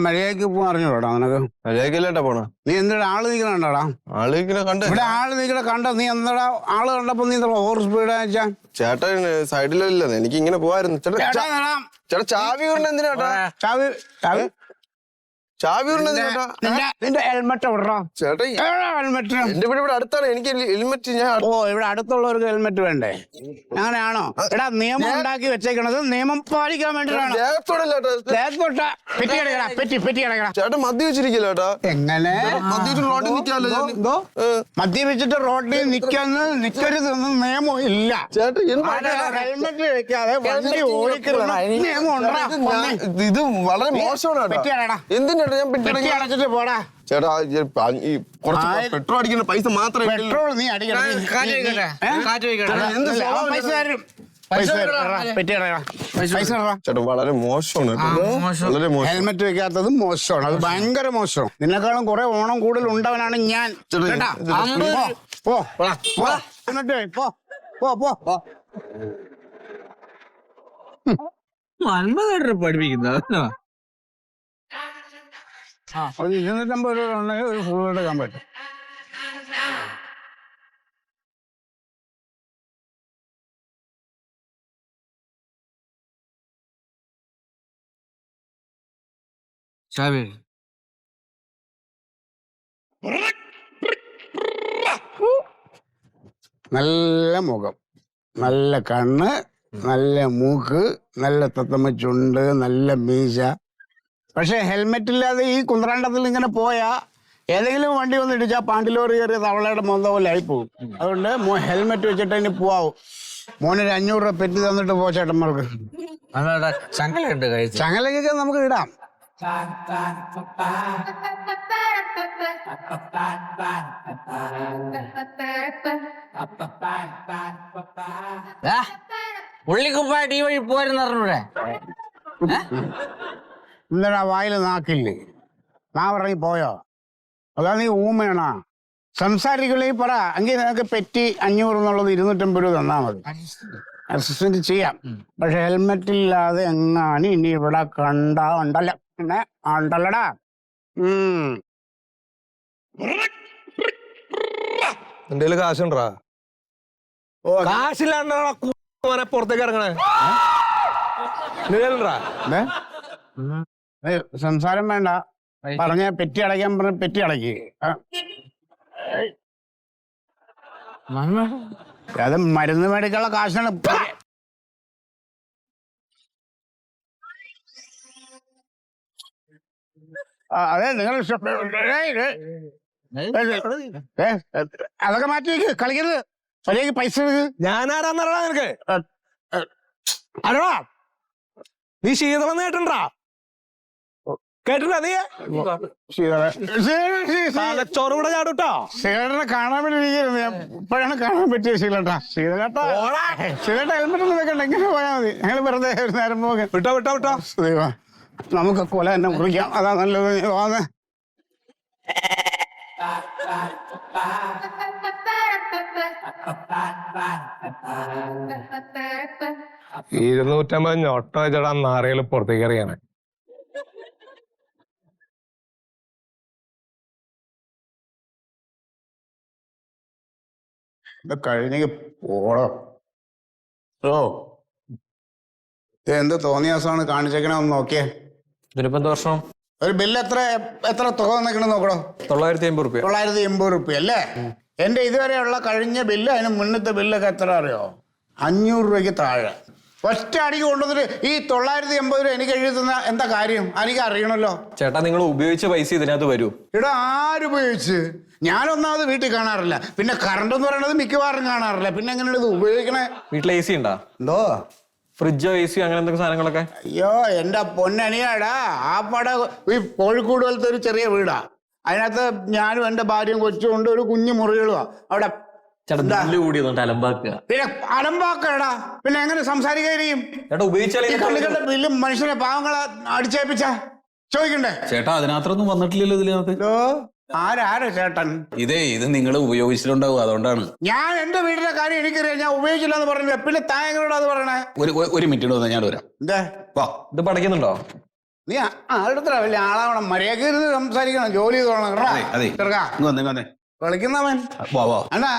മര്യാദക്ക് പോകാൻ അറിഞ്ഞോടാ നിനക്ക്? മര്യാദക്കല്ലേട്ടാ പോണ. നീ എന്തിനാ ആള് നിക്കണണ്ടാടാ? ആള് കണ്ട ഇവിടെ ആള് നിക്കണ കണ്ട നീ എന്താടാ ആള് കണ്ടപ്പോ നീ ഓവർ സ്പീഡ് വെച്ചാ? ചേട്ടൻ സൈഡിലല്ലേ, എനിക്ക് ഇങ്ങനെ പോവായിരുന്നു. ചേട്ടാ ചാവി കൊണ്ട് എന്തിനാട്ടാ? ചാവി ചാവി ചാവി കൊണ്ട് എന്തിനാട്ടാ? നിന്റെ ഹെൽമെറ്റ് എവിടാ? ചേട്ടാ ഹെൽമെറ്റ് എന്റെ വീട് ഇവിടെ അടുത്താണ്, എനിക്ക് ഹെൽമെറ്റ് ഞാൻ. ഓ, ഇവിടെ അടുത്തുള്ളവർക്ക് ഹെൽമെറ്റ് വേണ്ടേ? അങ്ങനെയാണോ? എടാ, നിയമം ഉണ്ടാക്കി വെച്ചേക്കണത് നിയമം പാലിക്കാൻ വേണ്ടിട്ടാണ്. ചേട്ടൻ മദ്യവെച്ചിരിക്കല്ലേട്ടാ? എങ്ങനെ മദ്യവെച്ചിട്ട് റോഡിൽ നിൽക്കാമല്ലോ? മദ്യവെച്ചിട്ട് റോഡിൽ നിൽക്കരുതെന്ന് നിയമം ഇല്ല. ഹെൽമെറ്റ് വെക്കാതെ വണ്ടി ഓടിക്കുന്ന നിയമം ഉണ്ടാ. ഇത് വളരെ മോശമാണ്. എന്തിനാ ഞാൻ അടച്ചിട്ട് പോടാ ചേട്ടാ? പെട്രോൾ അടിക്കുന്ന പൈസ മാത്രമേ. പെട്രോൾ നീ അടിക്കണം. ചേട്ടാ വളരെ മോശമാണ്. ഹെൽമെറ്റ് വെക്കാത്തത് മോശമാണ്, അത് ഭയങ്കര മോശം. നിന്നെക്കാളും കുറെ ഓണം കൂടുതൽ ഉണ്ടാവനാണ് ഞാൻ. പഠിപ്പിക്കുന്ന 250 രൂപ ഉണ്ടെങ്കിൽ ഒരു ഫുൾ എടുക്കാൻ പറ്റും. നല്ല മുഖം, നല്ല കണ്ണ്, നല്ല മൂക്ക്, നല്ല തത്തമ്മ ചുണ്ട്, നല്ല മീശ. പക്ഷെ ഹെൽമെറ്റ് ഇല്ലാതെ ഈ കുന്ത്രാണ്ടത്തിൽ ഇങ്ങനെ പോയാ ഏതെങ്കിലും വണ്ടി വന്ന് ഇടിച്ചാൽ പാണ്ടിലോറി കയറിയ തവളയുടെ മൊന്ത പോലെ ആയിപ്പോവും. അതുകൊണ്ട് ഹെൽമെറ്റ് വെച്ചിട്ട് ഇനി പോവാവും. മോനൊരു 500 രൂപ പെറ്റി തന്നിട്ട് പോ ചേട്ടന്മാർക്ക്. ചങ്ങലക്കൊക്കെ നമുക്ക് ഇടാം. ഉള്ളിക്കുപ്പായിട്ട് ഈ വഴി പോരുന്നൂടെ? എന്താ വായിൽ നാക്കില്ലേ? നാ ഇറങ്ങി പോയോ? അതാ നീ ഊമയാണോ? സംസാരിക്കുള്ളേ പറ. എങ്കിൽ നിനക്ക് പെറ്റി 500 എന്നുള്ളത് 250 രൂപ തന്നാ മതി. അസിസ്റ്റന്റ് ചെയ്യാം. പക്ഷെ ഹെൽമെറ്റ് ഇല്ലാതെ എങ്ങാനും ഇനി ഇവിടെ കണ്ടാ ഉണ്ടല്ലോ. പിന്നെ ഉണ്ടല്ലടാ. എന്റെ കാശുണ്ടാ? കാശില്ലാണ്ടാ പുറത്തേക്ക് ഇറങ്ങണേ. സംസാരം വേണ്ട. പറഞ്ഞ പെറ്റി അടയ്ക്കാൻ പറഞ്ഞ പെറ്റി അടയ്ക്ക്. അത് മരുന്ന് മേടിക്കാനുള്ള കാശാണ്. അതെ, നിങ്ങൾ അതൊക്കെ മാറ്റി വെക്ക്. കളിക്കരുത്. ശരിയാക്കി പൈസ ഞാനാരാന്നറിയാ നിനക്ക്? അടാ, നീ ശീതളം കേട്ടണ്ടാ? കേട്ടിട്ടാ നീ? തലച്ചോറ് കൂടെ ചാടൂട്ടോ. ശീലനെ കാണാൻ വേണ്ടി ഇപ്പോഴാണ് കാണാൻ പറ്റിയ ശീലട്ടാ. ശീലട്ടാ ഹെൽമെറ്റ് ഒന്നും വെക്കണ്ട, എങ്ങനെ പോയാൽ മതി. ഞങ്ങൾ വെറുതെ ഒരു നേരം പോകാൻ. വിട്ടോ നമുക്ക് കൊല തന്നെ മുറിക്കാം. അതാ നല്ലത്. വാങ്ങ 250 ഞൊട്ട വെച്ചടാ നാരകള് പുറത്തേക്ക് അറിയാണ്. കഴിഞ്ഞ പോടോ. എന്ത് തോന്നിയാസമാണ് കാണിച്ചേക്കണേ? ഒന്ന് നോക്കിയേ. ഇതിനിപ്പോ എന്ത് വർഷം? ഒരു ബില്ല് എത്ര തുക വന്നേക്കണെന്ന് നോക്കണോ? 980 രൂപ. 980 രൂപ അല്ലേ? എന്റെ ഇതുവരെയുള്ള കഴിഞ്ഞ ബില്ല്, അതിന് മുന്നത്തെ ബില്ലൊക്കെ എത്ര അറിയോ? 500 രൂപയ്ക്ക് താഴെ. ഒറ്റ അടിക്ക് കൊണ്ടുവന്നിട്ട് ഈ 980 രൂപ എനിക്ക് എഴുതുന്ന എന്താ കാര്യം? എനിക്ക് അറിയണല്ലോ. ചേട്ടാ, നിങ്ങൾ ഉപയോഗിച്ച പൈസ ഇതിനകത്ത് വരൂ. ഇവിടെ ആരുപയോഗിച്ച്? ഞാനൊന്നാമത് വീട്ടിൽ കാണാറില്ല. പിന്നെ കറണ്ട് എന്ന് പറയണത് മിക്കവാറും കാണാറില്ല. പിന്നെ എങ്ങനെയാണ് ഇത് ഉപയോഗിക്കണേ? വീട്ടിൽ AC ഉണ്ടാ? എന്തോ ഫ്രിഡ്ജോ AC അങ്ങനെ എന്തൊക്കെ സാധനങ്ങളൊക്കെ? അയ്യോ, എന്റെ പൊന്നനിയാടാ, ആ പട ഈ കോഴിക്കോട് പോലത്തെ ഒരു ചെറിയ വീടാ. അതിനകത്ത് ഞാനും എന്റെ ഭാര്യയും കൊച്ചും ഉണ്ട്. ഒരു കുഞ്ഞു മുറികളുവാ അവിടെ. പിന്നെ അലമ്പാക്കടാ. പിന്നെ എങ്ങനെ സംസാരിക്കുകയും ബില്ലും മനുഷ്യരെ പാവങ്ങളെ അടിച്ചേപ്പിച്ച ചോദിക്കണ്ടേ? ചേട്ടാ, അതിനകത്തൊന്നും വന്നിട്ടില്ലല്ലോ ഇതിനകത്ത്. ആരാ ചേട്ടൻ? ഇത് നിങ്ങൾ ഉപയോഗിച്ചിട്ടുണ്ടാവും, അതുകൊണ്ടാണ്. ഞാൻ എന്റെ വീട്ടിലെ കാര്യം എനിക്കറിയാം, ഞാൻ ഉപയോഗിച്ചില്ല എന്ന് പറഞ്ഞില്ല. പിന്നെ താങ്കളോട് അത് പറയണേ? ഒരു മിനിറ്റ് വന്നാൽ ഞാൻ വരാം. എന്താ വാ. ഇത് പഠിക്കുന്നുണ്ടോ? നീ അടുത്ത വലിയ ആളാവണം, മര്യാദക്ക് ഇരുന്ന് സംസാരിക്കണം, ജോലി ചെയ്തോളണം. അതെ ഇങ്ങ് വന്നേ. കളിക്കുന്നവൻ വാ വാ. അണ്ണാ,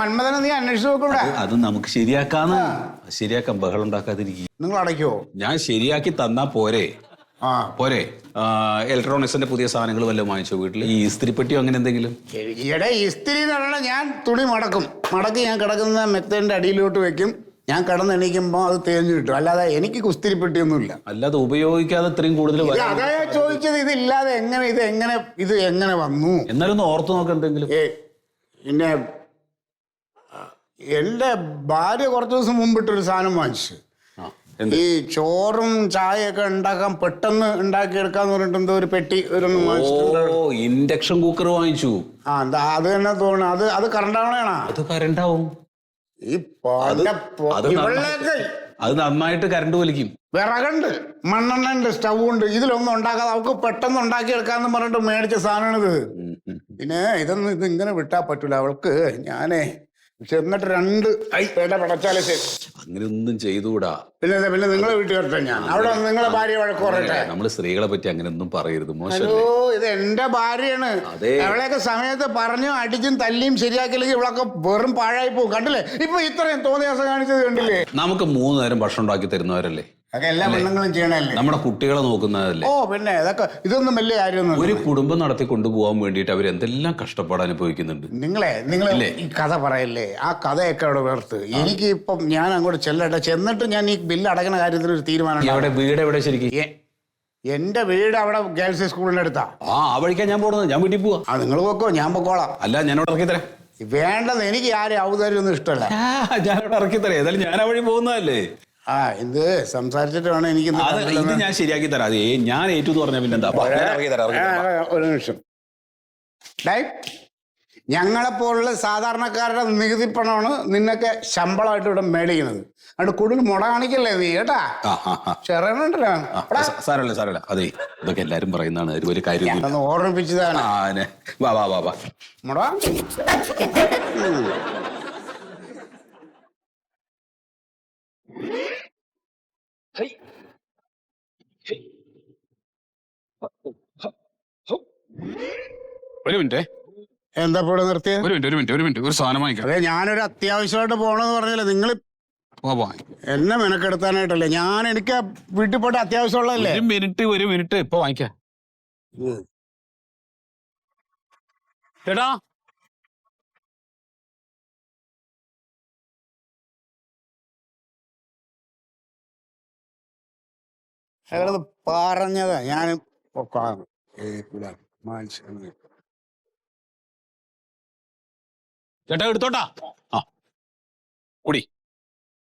മന്മഥനെ നീ അന്വേഷിച്ചു നോക്കൂടെ? അത് നമുക്ക് ശരിയാക്കാം, ബഹളം ഉണ്ടാക്കാതിരിക്കും. നിങ്ങൾ അടയ്ക്കോ? ഞാൻ ശരിയാക്കി തന്നാ പോരെ? ആ പോരെ. ഇലക്ട്രോണിക്സിന്റെ പുതിയ സാധനങ്ങൾ വല്ലതും വാങ്ങിച്ചോ വീട്ടിൽ? ഈ ഇസ്തിരിപ്പെട്ടിയോ അങ്ങനെ എന്തെങ്കിലും? ഈയിടെ ഇസ്തിരി എന്ന് പറഞ്ഞാൽ ഞാൻ തുണി മടക്കി ഞാൻ കിടക്കുന്ന മെത്തേന്റെ അടിയിലോട്ട് വെക്കും. ഞാൻ കിടന്നെണീക്കുമ്പോ അത് തേഞ്ഞു കിട്ടും. അല്ലാതെ എനിക്ക് കുസ്തിരിപ്പെട്ടിയൊന്നുമില്ല. അല്ലാതെ ഉപയോഗിക്കാതെ ഇത്രയും കൂടുതൽ അതാ ഞാൻ ചോദിച്ചത്, ഇതില്ലാതെ ഇത് എങ്ങനെ വന്നു? എന്നാലും ഒന്ന് ഓർത്ത് നോക്ക് എന്തെങ്കിലും. പിന്നെ എന്റെ ഭാര്യ കുറച്ചു ദിവസം മുമ്പിട്ടൊരു സാധനം വാങ്ങിച്ചു. ഈ ചോറും ചായയൊക്കെ ഉണ്ടാക്കാൻ പെട്ടെന്ന് ഉണ്ടാക്കിയെടുക്കാന്ന് പറഞ്ഞിട്ട് എന്തോ ഒരു പെട്ടി ഇൻഡക്ഷൻ കുക്കർ വാങ്ങിച്ചു. അത് തന്നെ തോന്നുന്നു. അത് കറണ്ട് ആവണേണാ? അത് കറണ്ടാവും. അത് നന്നായിട്ട് കറണ്ട് വലിക്കും. വിറകുണ്ട്, മണ്ണെണ്ണ ഉണ്ട്, സ്റ്റൗ ഉണ്ട്. ഇതിലൊന്നും ഉണ്ടാക്കാതെ അവൾക്ക് പെട്ടെന്ന് ഉണ്ടാക്കിയെടുക്കാന്ന് പറഞ്ഞിട്ട് മേടിച്ച സാധനമാണിത്. പിന്നെ ഇത് ഇങ്ങനെ വിട്ടാ പറ്റൂല അവൾക്ക്. ഞാനേ ചെന്നിട്ട് 2 പടച്ചാലേ ശരി. അങ്ങനെ ഒന്നും ചെയ്തുകൂടാ. പിന്നെ നിങ്ങളെ വീട്ടിൽ വരട്ടെ ഞാൻ. അവിടെ നിങ്ങളെ ഭാര്യ വഴക്ക് പറയട്ടെ. നമ്മള് സ്ത്രീകളെ പറ്റി അങ്ങനെ ഒന്നും പറയരുത്, മോശം. ഇത് എന്റെ ഭാര്യയാണ്. അവളെയൊക്കെ സമയത്ത് പറഞ്ഞു അടിച്ചും തല്ലിയും ശരിയാക്കില്ലെങ്കിൽ ഇവളൊക്കെ വെറും പാഴായി പോകും. കണ്ടില്ലേ ഇപ്പൊ ഇത്രയും തോന്നിയാസം കാണിച്ചത് കണ്ടില്ലേ? നമുക്ക് 3 നേരം ഭക്ഷണം ഉണ്ടാക്കി തരുന്നവരല്ലേ? അതൊക്കെ എല്ലാ പെണ്ണുങ്ങളും ചെയ്യണല്ലേ? നമ്മുടെ കുട്ടികളെ നോക്കുന്നതല്ലേ? ഓ പിന്നെ ഇതൊന്നും വലിയ കാര്യമൊന്നും. ഒരു കുടുംബം നടത്തി കൊണ്ടുപോകാൻ വേണ്ടിയിട്ട് അവർ എന്തെല്ലാം കഷ്ടപ്പാട് അനുഭവിക്കുന്നുണ്ട്. നിങ്ങൾ ഈ കഥ പറയല്ലേ? ആ കഥയൊക്കെ അവിടെ വേർത്ത് എനിക്ക് ഇപ്പം ഞാൻ അങ്ങോട്ട് ചെന്നിട്ട് ഞാൻ ഈ ബില്ല് അടയ്ക്കുന്ന കാര്യത്തിൽ ഒരു തീരുമാനം. വീട് എവിടെ ശരിക്കും? എന്റെ വീട് അവിടെ ഗേൾസ് സ്കൂളിന്റെ അടുത്താ. ആ വഴിക്കാ ഞാൻ പോണത്. ഞാൻ വീട്ടിൽ പോവാ. നിങ്ങൾ പോക്കോ, ഞാൻ പൊക്കോളാം. അല്ല, ഞാനോട് ഇറക്കി തരാം. വേണ്ടത് എനിക്ക് ആരും ഔദാര്യം ഒന്നും ഇഷ്ടമല്ല. ഞാനോട് ഇറക്കി തരാം. ഏതായാലും ഞാൻ ആ വഴി പോകുന്നതല്ലേ. ഇത് സംസാരിച്ചിട്ട് വേണം എനിക്ക്. ഇത് ഞാൻ ശരിയാക്കി തരാം. അതേ ഞാൻ ഏറ്റു എന്ന് പറഞ്ഞ പിന്നെന്താ. ഒരു നിമിഷം. ഞങ്ങളെപ്പോലുള്ള സാധാരണക്കാരുടെ നികുതി പണമാണ് നിന്നൊക്കെ ശമ്പളമായിട്ട് ഇവിടെ മേടിക്കുന്നത്. അതുകൊണ്ട് കൂടുതൽ മുട കാണിക്കല്ലേ നീ കേട്ടാ. ചെറിയണ്ടല്ലോ. സാരല്ല. അതെ, ഇതൊക്കെ എല്ലാരും പറയുന്നതാണ്. ഒരു വലിയ കാര്യം ഓർമ്മിപ്പിച്ചതാണ്. വാ മുട. ഒരു മിനിറ്റ്. എന്താ ഇവിടെ നിർത്തിയത്? ഒരു മിനിറ്റ്. ഒരു സാധനം വാങ്ങിക്കാം. അതെ, ഞാനൊരു അത്യാവശ്യമായിട്ട് പോണെന്ന് പറഞ്ഞല്ലേ. നിങ്ങൾ എന്നെ മെനക്കെടുത്താനായിട്ടല്ലേ? എനിക്ക് വീട്ടിൽ പോയിട്ട് അത്യാവശ്യമുള്ളതല്ലേ? ഒരു മിനിറ്റ് ഇപ്പൊ വാങ്ങിക്കാം. ചേട്ടാ, അയാളത് പറഞ്ഞതാ. ഞാൻ ചേട്ടാ എടുത്തോട്ടാ. കുടി.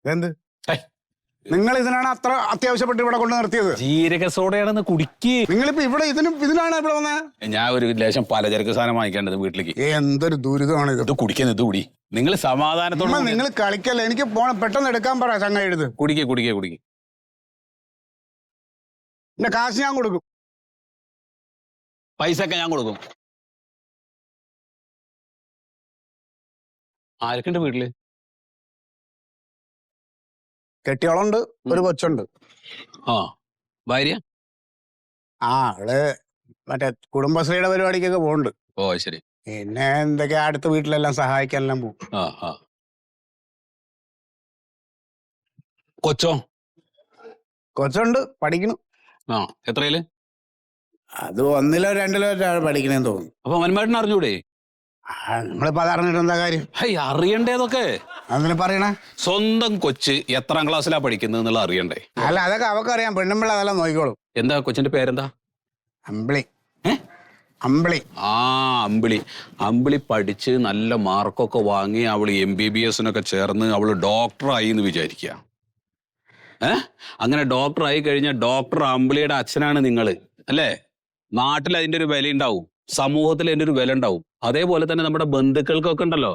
എന്ത്? നിങ്ങൾ ഇതിനാണ് അത്ര അത്യാവശ്യപ്പെട്ട് ഇവിടെ കൊണ്ട് നിർത്തിയത്? ജീരക സോഡയാണെന്ന് കുടിക്ക്. നിങ്ങളിപ്പോ ഇതിനാണ് ഇവിടെ വന്നത്? ഞാൻ ഒരു ലേശം പലചരക്ക് സാധനം വാങ്ങിക്കേണ്ടത് വീട്ടിലേക്ക്. എന്തൊരു ദുരിതമാണ് ഇത്. കുടിക്കുന്നത്. ഇത് കുടി. നിങ്ങൾ സമാധാനത്തോടെ. നിങ്ങൾ കളിക്കല്ലേ. എനിക്ക് പോണം, പെട്ടെന്ന് എടുക്കാൻ പറ. ചങ്ങ എഴുത്. കുടിക്ക്. എന്റെ കാശ് ഞാൻ കൊടുക്കും. പൈസ ഒക്കെ ഞാൻ കൊടുക്കും. ആരൊക്കെയുണ്ട് വീട്ടില്? കെട്ടിയോളുണ്ട്, ഒരു കൊച്ചുണ്ട്. ഭാര്യ? അവള് മറ്റേ കുടുംബശ്രീയുടെ പരിപാടിക്കൊക്കെ പോകുന്നുണ്ട്. ഓ ശരി. പിന്നെ എന്തൊക്കെയാ അടുത്ത വീട്ടിലെല്ലാം സഹായിക്കാനെല്ലാം പോകും. കൊച്ചുണ്ട്, പഠിക്കണം. എത്രയില്? അത് 1-ലോ 2-ലോ പഠിക്കണേന്ന് തോന്നുന്നു. അപ്പൊ മന്മേട്ടൻ അറിഞ്ഞൂടെ? നമ്മളിപ്പോ അതറിഞ്ഞിട്ട് എന്താ കാര്യം? അറിയണ്ടേതൊക്കെ. അങ്ങനെ പറയണേ. സ്വന്തം കൊച്ച് എത്രാം ക്ലാസ്സിലാ പഠിക്കുന്നത് എന്നുള്ള അറിയണ്ടേ? അല്ല, അതൊക്കെ അവക്കറിയാം. പെണ്ണുമ്പിള്ള അതെല്ലാം നോക്കിക്കോളും. എന്താ കൊച്ചിന്റെ പേരെന്താ? അമ്പിളി. അമ്പിളി പഠിച്ച് നല്ല മാർക്കൊക്കെ വാങ്ങി അവള് MBBS ചേർന്ന് അവള് ഡോക്ടറായി എന്ന് വിചാരിക്കുക. അങ്ങനെ ഡോക്ടറായി കഴിഞ്ഞാൽ ഡോക്ടർ അമ്പിളിയുടെ അച്ഛനാണ് നിങ്ങള്, അല്ലേ? നാട്ടിൽ അതിന്റെ ഒരു വില ഉണ്ടാവും, സമൂഹത്തിൽ അതിന്റെ ഒരു വില ഉണ്ടാവും. അതേപോലെ തന്നെ നമ്മുടെ ബന്ധുക്കൾക്കൊക്കെ ഉണ്ടല്ലോ,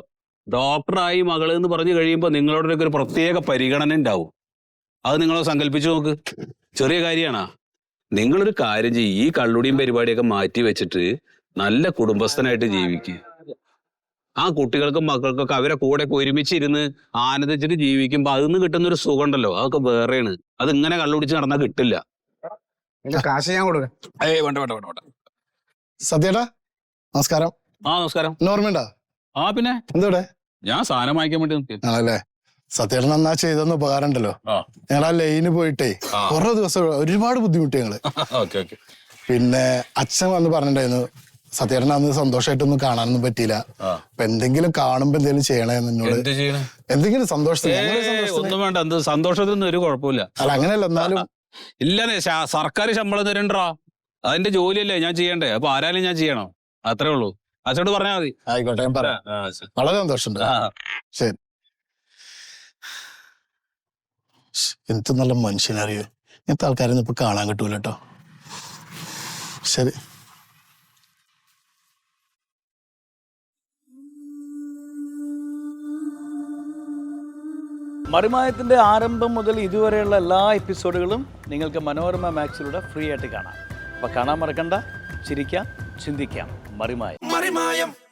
ഡോക്ടറായി മകള് എന്ന് പറഞ്ഞു കഴിയുമ്പോൾ നിങ്ങളോടൊക്കെ ഒരു പ്രത്യേക പരിഗണന ഉണ്ടാവും. അത് നിങ്ങളെ സങ്കല്പിച്ചു നോക്ക്. ചെറിയ കാര്യമാണോ? നിങ്ങളൊരു കാര്യം ചെയ്യും, ഈ കള്ളുടിയും പരിപാടിയൊക്കെ മാറ്റി വെച്ചിട്ട് നല്ല കുടുംബസ്ഥനായിട്ട് ജീവിക്കുക. ആ കുട്ടികൾക്കും മക്കൾക്കൊക്കെ അവരെ കൂടെ ഒരുമിച്ചിരുന്ന് ആനന്ദിച്ചിട്ട് ജീവിക്കുമ്പോ അതിന്ന് കിട്ടുന്ന ഒരു സുഖം ഉണ്ടല്ലോ, അതൊക്കെ വേറെയാണ്. അത് ഇങ്ങനെ കള്ളുപിടിച്ച് നടന്നാൽ കിട്ടില്ല. കാശ് ഞാൻ കൊടുക്കാം. വേണ്ട വേണ്ട വേണ്ട വേണ്ട. സത്യേട്ടാ നമസ്കാരം. നമസ്കാരം. ഓർമ്മയുണ്ടോ? പിന്നെ എന്തോടെ? ഞാൻ സാധനം വാങ്ങിക്കാൻ വേണ്ടി നിർത്തി. ആണല്ലേ. സത്യേട്ടൻ നന്നാ ചെയ്തെന്ന് ഉപകാരം ഉണ്ടല്ലോ. ഞങ്ങൾ ആ ലൈന് പോയിട്ടേ കുറെ ദിവസം ഒരുപാട് ബുദ്ധിമുട്ടി ഞങ്ങള്. പിന്നെ അച്ഛൻ വന്ന് പറഞ്ഞിട്ടുണ്ടായിരുന്നു സത്യേട്ടൻ അന്ന് സന്തോഷമായിട്ടൊന്നും കാണാനൊന്നും പറ്റിയില്ല. അപ്പൊ എന്തെങ്കിലും കാണുമ്പോ എന്തെങ്കിലും ചെയ്യണേന്ന് എന്നോട്. എന്തെങ്കിലും സന്തോഷത്തിന്. ഒന്നും വേണ്ട, എന്ത് സന്തോഷത്തിനൊന്നും ഒരു കുഴപ്പമില്ല. അല്ല അങ്ങനെയല്ല, എന്നാലും ഇല്ലെന്നേ സർക്കാർ ശമ്പളം തരണ്ടാ, അതിന്റെ ജോലിയല്ലേ ഞാൻ ചെയ്യണ്ടേ. അപ്പൊ ആരാലും ഞാൻ ചെയ്യണം, അത്രേ ഉള്ളൂ. അച്ഛനോട് പറഞ്ഞാൽ മതി. ആയിക്കോട്ടെ, ഞാൻ പറയാം. വളരെ സന്തോഷമുണ്ട്. ശരി. എന്ത് നല്ല മനുഷ്യനറിയോ. ഇങ്ങനത്തെ ആൾക്കാരൊന്നും ഇപ്പൊ കാണാൻ കിട്ടൂല കേട്ടോ. ശരി. മറിമായത്തിൻ്റെ ആരംഭം മുതൽ ഇതുവരെയുള്ള എല്ലാ എപ്പിസോഡുകളും നിങ്ങൾക്ക് മനോരമ മാക്സിലൂടെ ഫ്രീ ആയിട്ട് കാണാം. അപ്പോൾ കാണാൻ മറക്കണ്ട. ചിരിക്കാം, ചിന്തിക്കാം. മറിമായം.